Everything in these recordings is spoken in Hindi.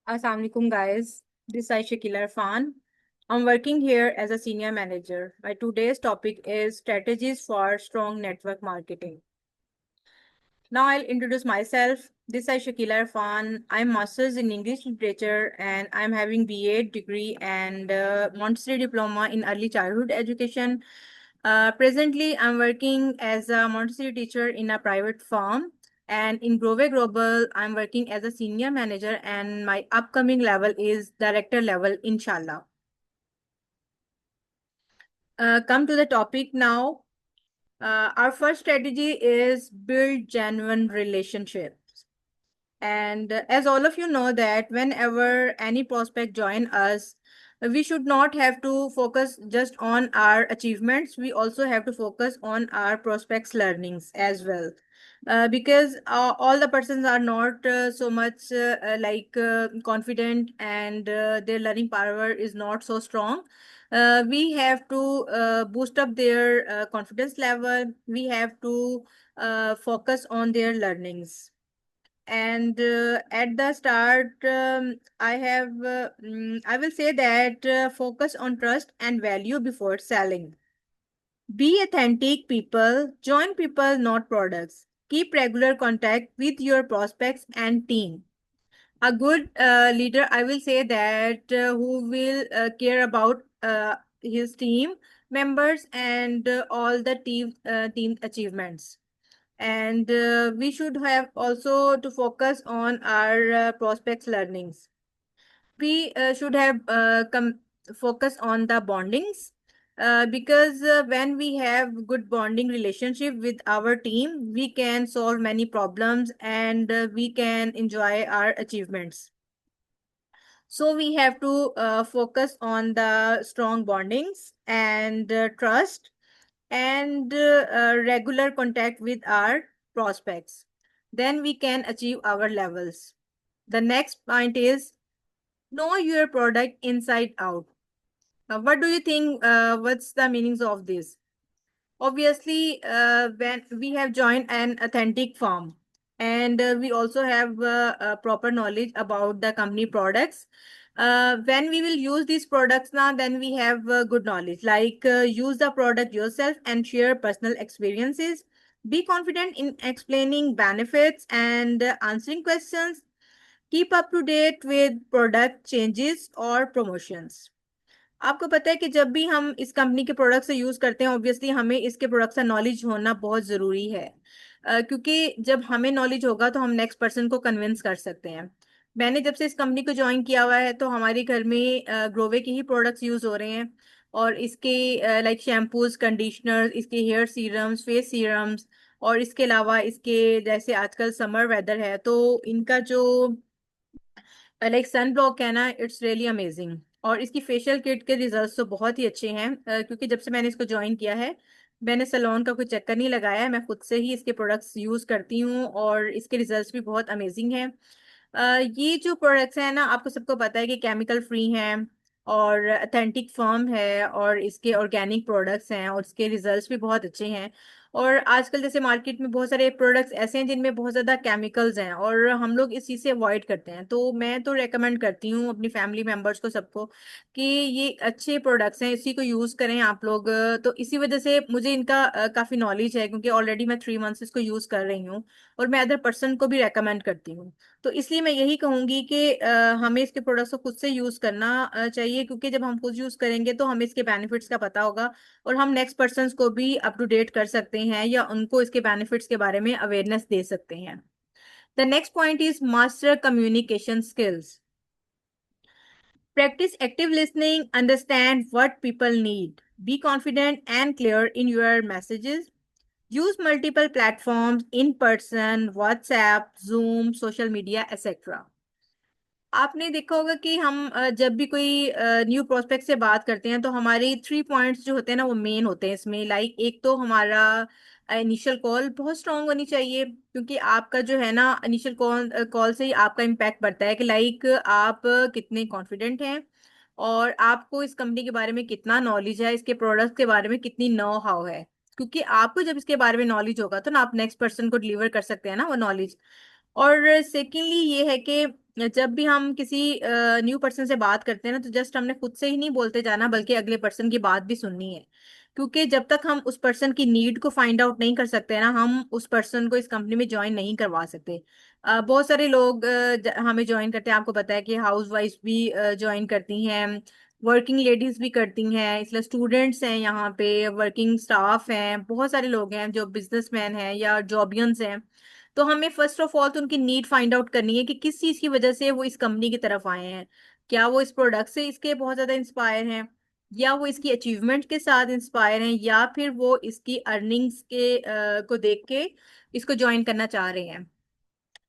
Assalamualaikum guys, this is Shakila Irfan. I'm working here as a senior manager. My today's topic is strategies for strong network marketing. Now I'll introduce myself. This is Shakila Irfan. I'm master's in English literature and I'm having BA degree and Montessori diploma in early childhood education. Presently, I'm working as a Montessori teacher in a private firm. And in Grove Global, I'm working as a senior manager, and my upcoming level is director level, inshallah. Come to the topic now. Our first strategy is build genuine relationships. And as all of you know that whenever any prospect join us, we should not have to focus just on our achievements. We also have to focus on our prospects' learnings as well. Because all the persons are not so much confident and their learning power is not so strong. We have to boost up their confidence level. We have to focus on their learnings. And at the start, I will say that focus on trust and value before selling. Be authentic people, join people, not products. Keep regular contact with your prospects and team. A good leader, I will say that who will care about his team members and all the team achievements. And we should have also to focus on our prospects learnings. We should have focus on the bondings, because when we have good bonding relationship with our team, we can solve many problems and we can enjoy our achievements. So we have to focus on the strong bondings and trust and regular contact with our prospects. Then we can achieve our levels. The next point is know your product inside out. What do you think? What's the meanings of this? Obviously, when we have joined an authentic firm and we also have proper knowledge about the company products. When we will use these products now, then we have good knowledge. Like use the product yourself and share personal experiences. Be confident in explaining benefits and answering questions. Keep up to date with product changes or promotions. आपको पता है कि जब भी हम इस कंपनी के प्रोडक्ट से यूज करते हैं, ऑब्वियसली हमें इसके प्रोडक्ट का नॉलेज होना बहुत जरूरी है। क्योंकि जब हमें नॉलेज होगा तो हम नेक्स्ट पर्सन को कन्विंस कर सकते हैं। मैंने जब से इस कंपनी को ज्वाइन किया हुआ है तो हमारे घर में ग्रोवे के ही प्रोडक्ट्स यूज हो रहे हैं। और इसके लाइक शैम्पूज, कंडीशनर, इसके हेयर सीरम्स, फेस सीरम्स, और इसके अलावा इसके जैसे आजकल समर वेदर है तो इनका जो लाइक सन ब्लॉक है ना, इट्स रियली अमेजिंग। और इसकी फेशियल किट के रिजल्ट्स तो बहुत ही अच्छे हैं, क्योंकि जब से मैंने इसको ज्वाइन किया है मैंने सैलून का कोई चक्कर नहीं लगाया है। मैं खुद से ही इसके प्रोडक्ट्स यूज करती हूँ और इसके रिजल्ट्स भी बहुत अमेजिंग हैं। ये जो प्रोडक्ट्स हैं ना, आपको सबको पता है कि केमिकल फ्री हैं और अथेंटिक फर्म है और इसके ऑर्गेनिक प्रोडक्ट्स हैं और इसके रिजल्ट्स भी बहुत अच्छे हैं। और आजकल जैसे मार्केट में बहुत सारे प्रोडक्ट्स ऐसे हैं जिनमें बहुत ज़्यादा केमिकल्स हैं और हम लोग इस चीज़ से अवॉइड करते हैं। तो मैं तो रेकमेंड करती हूँ अपनी फैमिली मेम्बर्स को, सबको, कि ये अच्छे प्रोडक्ट्स हैं, इसी को यूज़ करें आप लोग। तो इसी वजह से मुझे इनका काफ़ी नॉलेज है, क्योंकि ऑलरेडी मैं 3 मंथ्स इसको यूज़ कर रही हूँ और मैं अदर पर्सन को भी रेकमेंड करती हूँ। तो इसलिए मैं यही कहूंगी कि हमें इसके प्रोडक्ट्स को खुद से यूज करना चाहिए, क्योंकि जब हम खुद यूज करेंगे तो हमें इसके बेनिफिट्स का पता होगा और हम नेक्स्ट पर्सन को भी अप टू डेट कर सकते हैं या उनको इसके बेनिफिट्स के बारे में अवेयरनेस दे सकते हैं। The next point is master communication skills. Practice active listening, understand what people need. Be confident and clear in your messages. Use multiple platforms in person, WhatsApp, Zoom, social media, etc. आपने देखा होगा कि हम जब भी कोई न्यू प्रोस्पेक्ट से बात करते हैं तो हमारे 3 पॉइंट्स जो होते हैं ना वो मेन होते हैं इसमें। लाइक एक तो हमारा इनिशियल कॉल बहुत स्ट्रांग होनी चाहिए, क्योंकि आपका जो है ना इनिशियल कॉल कॉल से ही आपका इम्पैक्ट बढ़ता है कि लाइक आप कितने कॉन्फिडेंट हैं और आपको इस कंपनी के बारे में कितना नॉलेज है, इसके प्रोडक्ट के बारे में कितनी नो हाउ है। क्योंकि आपको जब इसके बारे में नॉलेज होगा तो ना आप नेक्स्ट पर्सन को डिलीवर कर सकते हैं ना वो नॉलेज। और सेकेंडली ये है कि जब भी हम किसी न्यू पर्सन से बात करते हैं ना, तो जस्ट हमने खुद से ही नहीं बोलते जाना, बल्कि अगले पर्सन की बात भी सुननी है। क्योंकि जब तक हम उस पर्सन की नीड को फाइंड आउट नहीं कर सकते ना, हम उस पर्सन को इस कंपनी में ज्वाइन नहीं करवा सकते। बहुत सारे लोग हमें ज्वाइन करते हैं, आपको पता है कि हाउस वाइफ भी ज्वाइन करती हैं, वर्किंग लेडीज भी करती हैं, इसलिए स्टूडेंट्स हैं, यहाँ पे वर्किंग स्टाफ हैं, बहुत सारे लोग हैं जो बिजनेसमैन हैं या जॉबियंस हैं। तो हमें फर्स्ट ऑफ ऑल तो उनकी नीड फाइंड आउट करनी है कि किस चीज की वजह से वो इस कंपनी की तरफ आए हैं। क्या वो इस प्रोडक्ट से इसके बहुत ज्यादा इंस्पायर हैं, या वो इसकी अचीवमेंट के साथ इंस्पायर हैं, या फिर वो इसकी अर्निंग्स के को देख के इसको ज्वाइन करना चाह रहे हैं।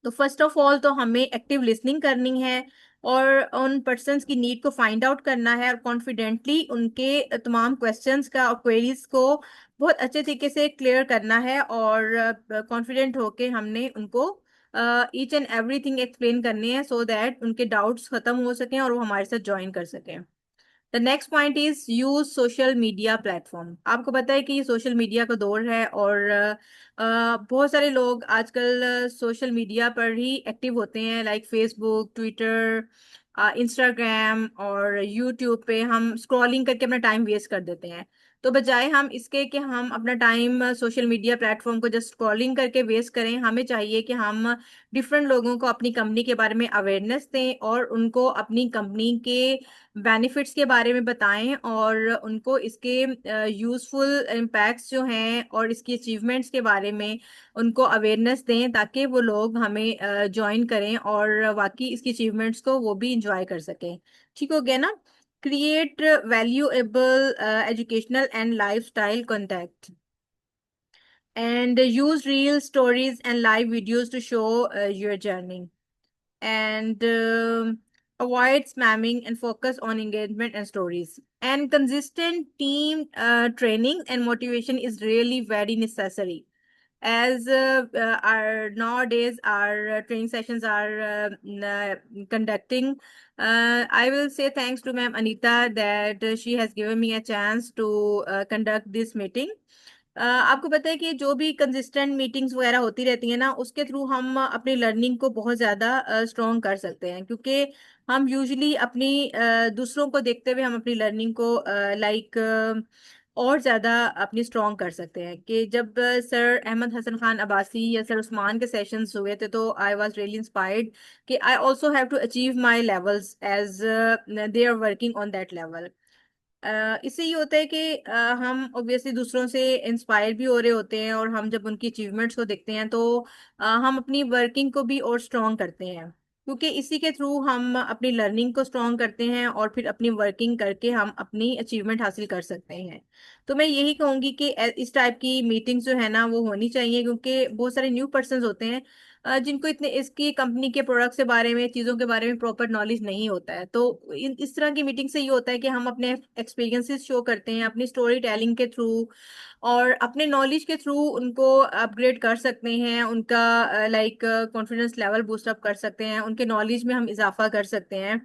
तो फर्स्ट ऑफ ऑल तो हमें एक्टिव लिसनिंग करनी है, और उन पर्सन्स की नीड को फाइंड आउट करना है, और कॉन्फिडेंटली उनके तमाम क्वेश्चंस का और क्वेरीज को बहुत अच्छे तरीके से क्लियर करना है, और कॉन्फिडेंट होके हमने उनको ईच एंड एवरीथिंग एक्सप्लेन करनी है, सो दैट उनके डाउट्स खत्म हो सकें और वो हमारे साथ ज्वाइन कर सकें। The next point is use social media platform. आपको पता है कि ये सोशल मीडिया का दौर है, और बहुत सारे लोग आजकल सोशल मीडिया पर ही एक्टिव होते हैं, लाइक फेसबुक, ट्विटर, इंस्टाग्राम और यूट्यूब पे हम स्क्रॉलिंग करके अपना टाइम वेस्ट कर देते हैं। तो बजाय हम इसके कि हम अपना टाइम सोशल मीडिया प्लेटफॉर्म को जस्ट स्क्रॉलिंग करके वेस्ट करें, हमें चाहिए कि हम डिफरेंट लोगों को अपनी कंपनी के बारे में अवेयरनेस दें, और उनको अपनी कंपनी के बेनिफिट्स के बारे में बताएं, और उनको इसके यूजफुल इम्पैक्ट्स जो हैं और इसकी अचीवमेंट्स के बारे में उनको अवेयरनेस दें, ताकि वो लोग हमें ज्वाइन करें और वाकई इसकी अचीवमेंट्स को वो भी इंजॉय कर सकें। ठीक हो गया ना? Create valuable educational and lifestyle content and use real stories and live videos to show your journey, and avoid spamming and focus on engagement and stories. And consistent team training and motivation is really very necessary, as our nowadays our training sessions are conducting. I will say thanks to Ma'am Anita that she has given me a chance to conduct this meeting. आपको पता है कि जो भी कंसिस्टेंट मीटिंग्स वगैरह होती रहती है ना, उसके थ्रू हम अपनी लर्निंग को बहुत ज़्यादा स्ट्रॉन्ग कर सकते हैं, क्योंकि हम यूजुअली अपनी दूसरों को देखते हुए हम अपनी लर्निंग को लाइक और ज़्यादा अपनी स्ट्रॉन्ग कर सकते हैं। कि जब सर अहमद हसन खान अब्बासी या सर उस्मान के सेशंस हुए थे, तो आई वाज रियली इंस्पायर्ड कि I also have to achieve my levels as they are working on that level. इससे ये होता है कि हम ऑब्वियसली दूसरों से इंस्पायर भी हो रहे होते हैं, और हम जब उनकी अचीवमेंट्स को देखते हैं तो हम अपनी वर्किंग को भी और स्ट्रॉन्ग करते हैं, क्योंकि इसी के थ्रू हम अपनी लर्निंग को स्ट्रॉन्ग करते हैं, और फिर अपनी वर्किंग करके हम अपनी अचीवमेंट हासिल कर सकते हैं। तो मैं यही कहूँगी कि इस टाइप की मीटिंग्स जो है ना वो होनी चाहिए, क्योंकि बहुत सारे न्यू पर्सन होते हैं जिनको इतने इसकी कंपनी के प्रोडक्ट्स के बारे में, चीज़ों के बारे में प्रॉपर नॉलेज नहीं होता है। तो इस तरह की मीटिंग से ये होता है कि हम अपने एक्सपीरियंसेस शो करते हैं अपनी स्टोरी टेलिंग के थ्रू, और अपने नॉलेज के थ्रू उनको अपग्रेड कर सकते हैं, उनका like confidence level boost up कर सकते हैं, उनके नॉलेज में हम इजाफा कर सकते हैं,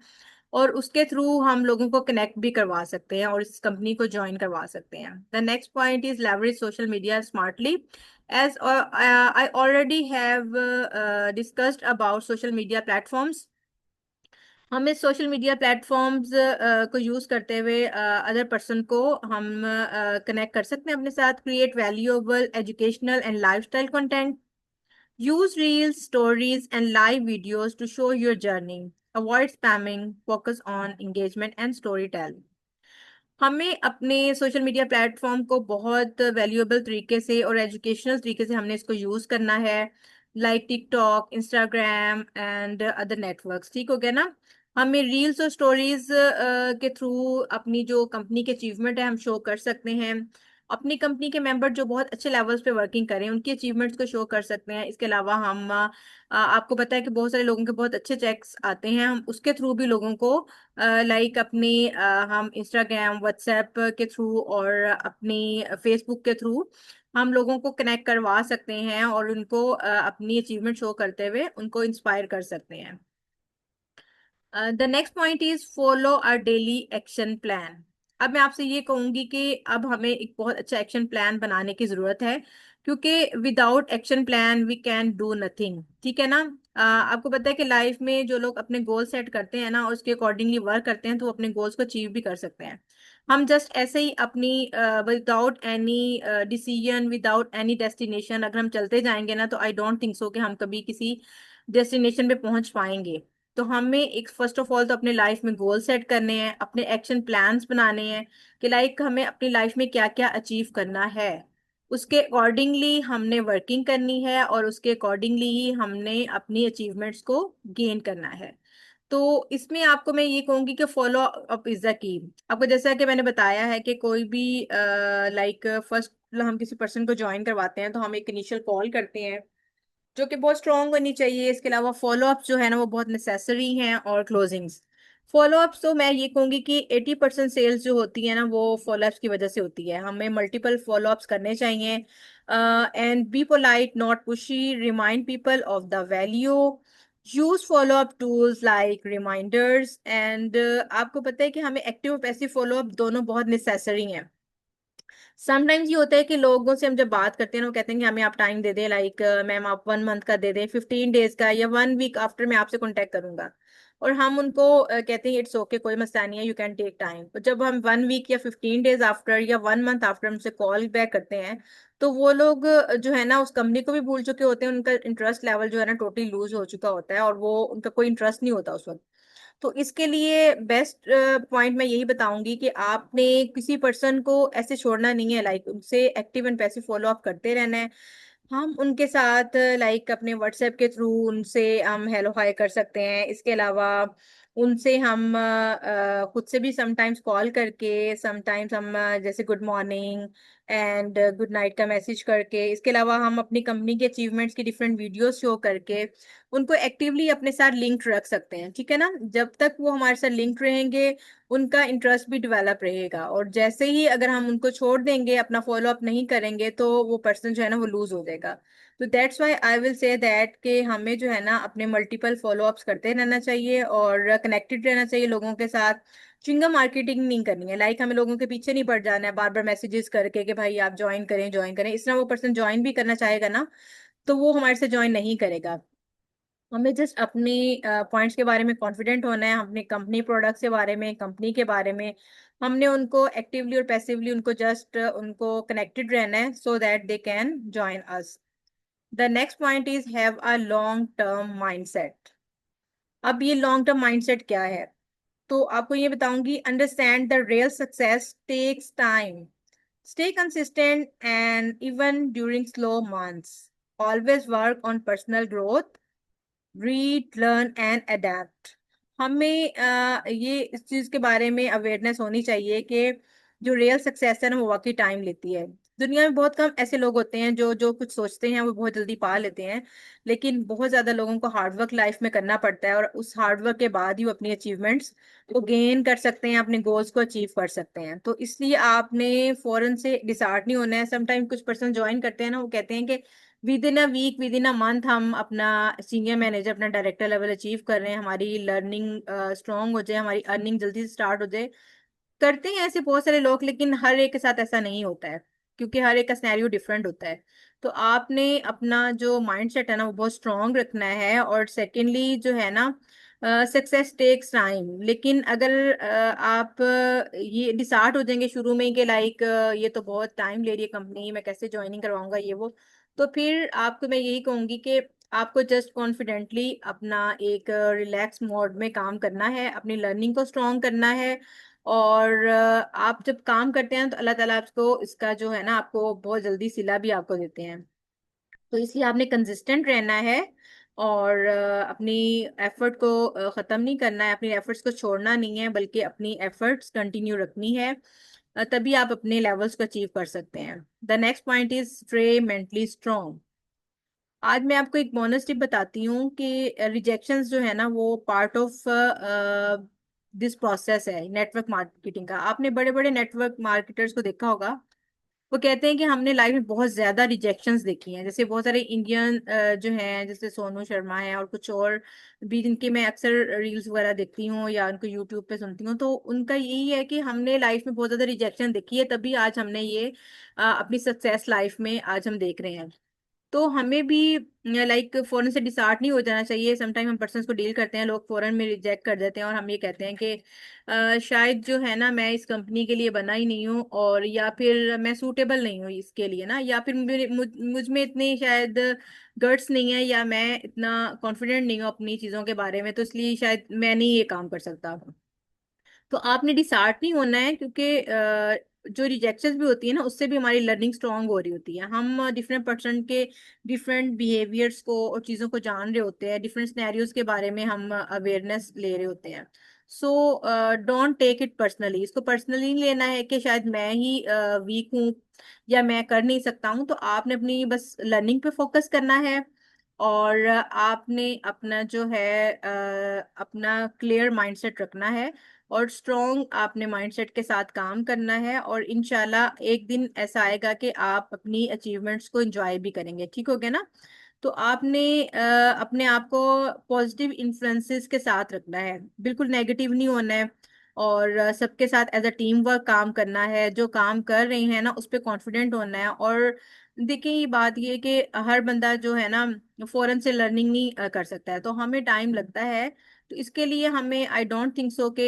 और उसके थ्रू हम लोगों को कनेक्ट भी करवा सकते हैं और इस कंपनी को ज्वाइन करवा सकते हैं। The next point is leverage social media smartly. As I already have discussed about social media platforms, हमें सोशल मीडिया प्लेटफॉर्म्स को यूज करते हुए अदर पर्सन को हम कनेक्ट कर सकते हैं अपने साथ। Create valuable educational and lifestyle content, use reels, stories and live videos to show your journey, avoid spamming, focus on engagement and story telling. हमें अपने सोशल मीडिया प्लेटफॉर्म को बहुत वैल्यूएबल तरीके से और एजुकेशनल तरीके से हमने इसको यूज करना है, like TikTok, Instagram and other networks. ठीक हो गया ना? हमें रील्स और स्टोरीज के थ्रू अपनी जो कंपनी के अचीवमेंट है हम शो कर सकते हैं, अपनी कंपनी के मेंबर जो बहुत अच्छे लेवल्स पे वर्किंग करें उनकी अचीवमेंट्स को शो कर सकते हैं। इसके अलावा हम आपको पता है कि बहुत सारे लोगों के बहुत अच्छे चेक्स आते हैं, हम उसके थ्रू भी लोगों को लाइक अपनी हम इंस्टाग्राम, व्हाट्सएप के थ्रू और अपनी फेसबुक के थ्रू हम लोगों को कनेक्ट करवा सकते हैं, और उनको अपनी अचीवमेंट शो करते हुए उनको इंस्पायर कर सकते हैं। The next point is follow a daily action plan. अब मैं आपसे ये कहूंगी कि अब हमें एक बहुत अच्छा एक्शन प्लान बनाने की जरूरत है, क्योंकि without action plan we can do nothing. ठीक है ना। आपको पता है कि लाइफ में जो लोग अपने गोल सेट करते हैं ना, उसके अकॉर्डिंगली वर्क करते हैं, तो वो अपने गोल्स को अचीव भी कर सकते हैं। हम जस्ट ऐसे ही अपनी without any decision, without any destination अगर हम चलते जाएंगे ना, तो आई डोंट थिंक सो कि हम कभी किसी डेस्टिनेशन पे पहुंच पाएंगे। तो हमें एक फर्स्ट ऑफ ऑल तो अपने लाइफ में गोल सेट करने हैं, अपने एक्शन प्लान्स बनाने हैं कि लाइक हमें अपनी लाइफ में क्या क्या अचीव करना है। उसके अकॉर्डिंगली हमने वर्किंग करनी है, और उसके अकॉर्डिंगली ही हमने अपनी अचीवमेंट्स को गेन करना है। तो इसमें आपको मैं ये कहूंगी कि follow up is the key. आपको जैसा कि मैंने बताया है कि कोई भी लाइक फर्स्ट हम किसी पर्सन को ज्वाइन करवाते हैं, तो हम एक इनिशियल कॉल करते हैं जो कि बहुत स्ट्रांग होनी चाहिए। इसके अलावा फॉलो अप्स जो है ना वो बहुत नेसेसरी हैं, और क्लोजिंग्स। फॉलो अप्स तो मैं ये कहूंगी कि 80% सेल्स जो होती है ना, वो फॉलो अप्स की वजह से होती है। हमें मल्टीपल फॉलो अप्स करने चाहिए। And be polite not pushy, remind people of the value, use follow up tools like reminders. And आपको पता है कि हमें एक्टिव और पैसिव फॉलो अप दोनों बहुत नेसेसरी हैं। समटाइम्स ये होता है कि लोगों से हम जब बात करते हैं ना, वो कहते हैं कि हमें आप टाइम दे दें, लाइक मैम आप 1 मंथ का दे दें, 15 डेज का, या 1 वीक आफ्टर मैं आपसे कांटेक्ट करूंगा। और हम उनको कहते हैं इट्स ओके, कोई मसला नहीं है, यू कैन टेक टाइम। और जब हम 1 वीक या 15 डेज आफ्टर या 1 मंथ आफ्टर हमसे कॉल बैक करते हैं, तो वो लोग जो है ना उस कंपनी को भी भूल चुके होते हैं। उनका इंटरेस्ट लेवल जो है ना टोटली लूज हो चुका होता है, और वो उनका कोई इंटरेस्ट नहीं होता उस वक्त। तो इसके लिए बेस्ट पॉइंट मैं यही बताऊंगी कि आपने किसी पर्सन को ऐसे छोड़ना नहीं है, लाइक उनसे active and passive follow up करते रहना है। हम उनके साथ लाइक अपने व्हाट्सएप के थ्रू उनसे हम हेलो हाय कर सकते हैं। इसके अलावा उनसे हम खुद से भी समटाइम्स कॉल करके, समटाइम्स हम जैसे good morning and good night का मैसेज करके, इसके अलावा हम अपनी कंपनी के अचीवमेंट्स की डिफरेंट वीडियोस शो करके उनको एक्टिवली अपने साथ लिंक रख सकते हैं। ठीक है ना। जब तक वो हमारे साथ लिंक रहेंगे, उनका इंटरेस्ट भी डेवलप रहेगा। और जैसे ही अगर हम उनको छोड़ देंगे, अपना फॉलो अप नहीं करेंगे, तो वो पर्सन जो है ना वो लूज हो जाएगा। तो that's why I will say that कि हमें जो है ना अपने मल्टीपल फॉलो अप्स करते रहना चाहिए, और कनेक्टेड रहना चाहिए लोगों के साथ। चिंगम मार्केटिंग नहीं करनी है, लाइक हमें लोगों के पीछे नहीं पड़ जाना है बार बार मैसेजेस करके कि भाई आप ज्वाइन करें ज्वाइन करें। इस तरह वो पर्सन ज्वाइन भी करना चाहेगा ना, तो वो हमारे से ज्वाइन नहीं करेगा। हमें जस्ट अपनी पॉइंट्स के बारे में कॉन्फिडेंट होना है, अपने कंपनी प्रोडक्ट्स के बारे में, कंपनी के बारे में। हमने उनको एक्टिवली और पैसिवली उनको जस्ट उनको कनेक्टेड रहना है, so that they can join us. The next point is have a long term mindset. अब ये लॉन्ग टर्म माइंडसेट क्या है, तो आपको ये बताऊंगी। Understand the real success takes time, stay consistent and even during slow months, always work on personal growth, read learn and adapt. हमें ये इस चीज के बारे में अवेयरनेस होनी चाहिए कि जो रियल सक्सेस है ना वो वाकई टाइम लेती है। दुनिया में बहुत कम ऐसे लोग होते हैं जो जो कुछ सोचते हैं वो बहुत जल्दी पा लेते हैं, लेकिन बहुत ज्यादा लोगों को हार्डवर्क लाइफ में करना पड़ता है, और उस हार्डवर्क के बाद ही वो अपनी अचीवमेंट्स को गेन कर सकते हैं, अपने गोल्स को अचीव कर सकते हैं। तो इसलिए आपने फौरन से डिसहार्ट नहीं होना है। समटाइम कुछ पर्सन ज्वाइन करते हैं ना, वो कहते हैं कि within a week, within a month हम अपना सीनियर मैनेजर, अपना डायरेक्टर लेवल अचीव कर रहे हैं, हमारी लर्निंग स्ट्रांग हो जाए, हमारी अर्निंग जल्दी से स्टार्ट हो जाए। करते हैं ऐसे बहुत सारे लोग, लेकिन हर एक के साथ ऐसा नहीं होता है, क्योंकि हर एक का सिनेरियो डिफरेंट होता है। तो आपने अपना जो माइंड सेट है ना वो बहुत स्ट्रांग रखना है। और सेकेंडली जो है ना, सक्सेस टेक्स टाइम। लेकिन अगर आप ये डिसार्ट हो जाएंगे शुरू में ही कि लाइक ये तो बहुत टाइम ले रही है कंपनी, मैं कैसे ज्वाइनिंग करवाऊंगा ये वो, तो फिर आपको मैं यही कहूंगी कि आपको जस्ट कॉन्फिडेंटली अपना एक रिलैक्स मोड में काम करना है, अपनी लर्निंग को स्ट्रॉन्ग करना है। और आप जब काम करते हैं तो अल्लाह ताला आपको इसका जो है ना आपको बहुत जल्दी सिला भी आपको देते हैं। तो इसलिए आपने कंसिस्टेंट रहना है, और अपनी एफर्ट को ख़त्म नहीं करना है, अपनी एफर्ट्स को छोड़ना नहीं है, बल्कि अपनी एफर्ट्स कंटिन्यू रखनी है। तभी आप अपने लेवल्स को अचीव कर सकते हैं। The next point is stay mentally strong. आज मैं आपको एक बोनस टिप बताती हूँ कि रिजेक्शंस जो है ना वो पार्ट ऑफ दिस प्रोसेस है नेटवर्क मार्केटिंग का। आपने बड़े बड़े नेटवर्क मार्केटर्स को देखा होगा, वो कहते हैं कि हमने लाइफ में बहुत ज्यादा रिजेक्शंस देखी हैं, जैसे बहुत सारे इंडियन जो हैं, जैसे सोनू शर्मा है और कुछ और भी, जिनकी मैं अक्सर रील्स वगैरह देखती हूँ या उनको यूट्यूब पे सुनती हूँ, तो उनका यही है कि हमने लाइफ में बहुत ज्यादा रिजेक्शन देखी है, तभी आज हमने ये अपनी सक्सेस लाइफ में आज हम देख रहे हैं। तो हमें भी लाइक फौरन से डिसहार्ट नहीं हो जाना चाहिए। समटाइम हम पर्सन को डील करते हैं, लोग फौरन में रिजेक्ट कर देते हैं और हम ये कहते हैं कि शायद जो है ना, मैं इस कंपनी के लिए बना ही नहीं हूँ, और या फिर मैं सूटेबल नहीं हूँ इसके लिए ना, या फिर मुझ में इतनी शायद गट्स नहीं है, या मैं इतना कॉन्फिडेंट नहीं हूँ अपनी चीज़ों के बारे में, तो इसलिए शायद मैं नहीं ये काम कर सकता। तो आपने डिसहार्ट नहीं होना है, क्योंकि जो रिजेक्शंस भी होती है ना, उससे भी हमारी लर्निंग स्ट्रांग हो रही होती है। हम डिफरेंट पर्सन के डिफरेंट बिहेवियर्स को और चीज़ों को जान रहे होते हैं, डिफरेंट सिनेरियोज के बारे में हम अवेयरनेस ले रहे होते हैं। So don't take it personally, इसको पर्सनली नहीं लेना है कि शायद मैं ही वीक हूँ या मैं कर नहीं सकता हूँ। तो आपने अपनी बस लर्निंग पे फोकस करना है, और आपने अपना जो है अपना क्लियर माइंडसेट रखना है, और स्ट्रॉन्ग आपने माइंडसेट के साथ काम करना है, और इंशाल्लाह एक दिन ऐसा आएगा कि आप अपनी अचीवमेंट्स को एंजॉय भी करेंगे। ठीक हो गया ना? तो आपने अपने आप को पॉजिटिव इन्फ्लुएंसेस के साथ रखना है, बिल्कुल नेगेटिव नहीं होना है, और सबके साथ एज अ टीम वर्क काम करना है, जो काम कर रहे हैं ना उस पर कॉन्फिडेंट होना है। और देखिए, ये बात ये है कि हर बंदा जो है ना फौरन से लर्निंग नहीं कर सकता है, तो हमें टाइम लगता है। तो इसके लिए हमें आई डोंट थिंक सो कि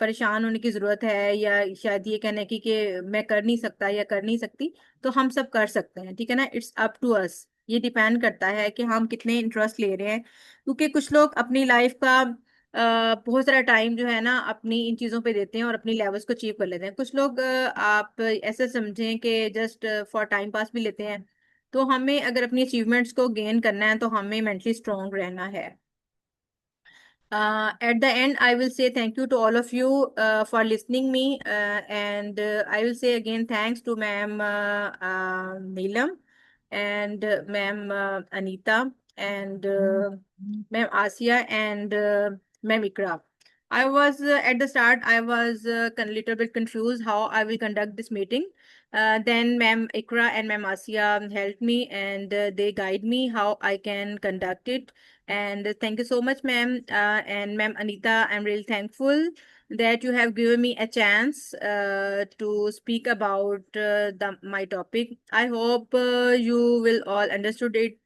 परेशान होने की जरूरत है, या शायद ये कहने की कि मैं कर नहीं सकता या कर नहीं सकती। तो हम सब कर सकते हैं, ठीक है ना? It's up to us. ये डिपेंड करता है कि हम कितने इंटरेस्ट ले रहे हैं, क्योंकि कुछ लोग अपनी लाइफ का बहुत सारा टाइम जो है ना अपनी इन चीज़ों पे देते हैं और अपनी लेवल्स को अचीव कर लेते हैं। कुछ लोग आप ऐसे समझें कि जस्ट फॉर टाइम पास भी लेते हैं। तो हमें अगर अपनी अचीवमेंट्स को गेन करना है, तो हमें मेंटली स्ट्रांग रहना है। At the end, I will say thank you to all of you for listening me, and I will say again thanks to Ma'am Neelam and Ma'am Anita and Ma'am Asia and Ma'am Ikra. I was at the start, I was a little bit confused how I will conduct this meeting. Then Ma'am Ikra and Ma'am Asia helped me, and they guide me how I can conduct it. And thank you so much, ma'am. And ma'am Anita, I'm really thankful that you have given me a chance to speak about my topic. I hope you will all understood it.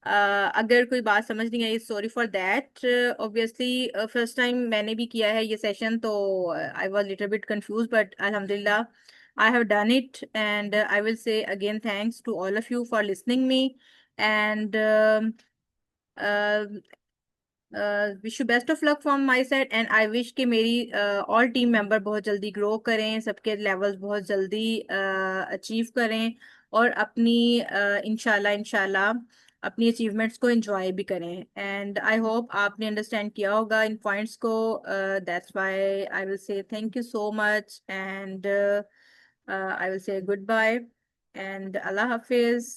अगर कोई बात समझ नहीं आई, sorry for that. Obviously first time मैंने भी किया है ये सेशन, तो I was little bit confuse, but अल्हम्दुलिल्लाह I have done it, and I will say again thanks to all of you for listening me, and uh, wish you best of luck from my side. And I wish कि मेरी ऑल टीम मेंबर बहुत जल्दी ग्रो करें, सबके लेवल्स बहुत जल्दी अचीव करें, और अपनी इंशाल्लाह इंशाल्लाह अपनी अचीवमेंट्स को एंजॉय भी करें। एंड आई होप आपने अंडरस्टैंड किया होगा इन पॉइंट्स को। That's why I will say thank you so much, and I will say goodbye and अल्लाह हाफिज।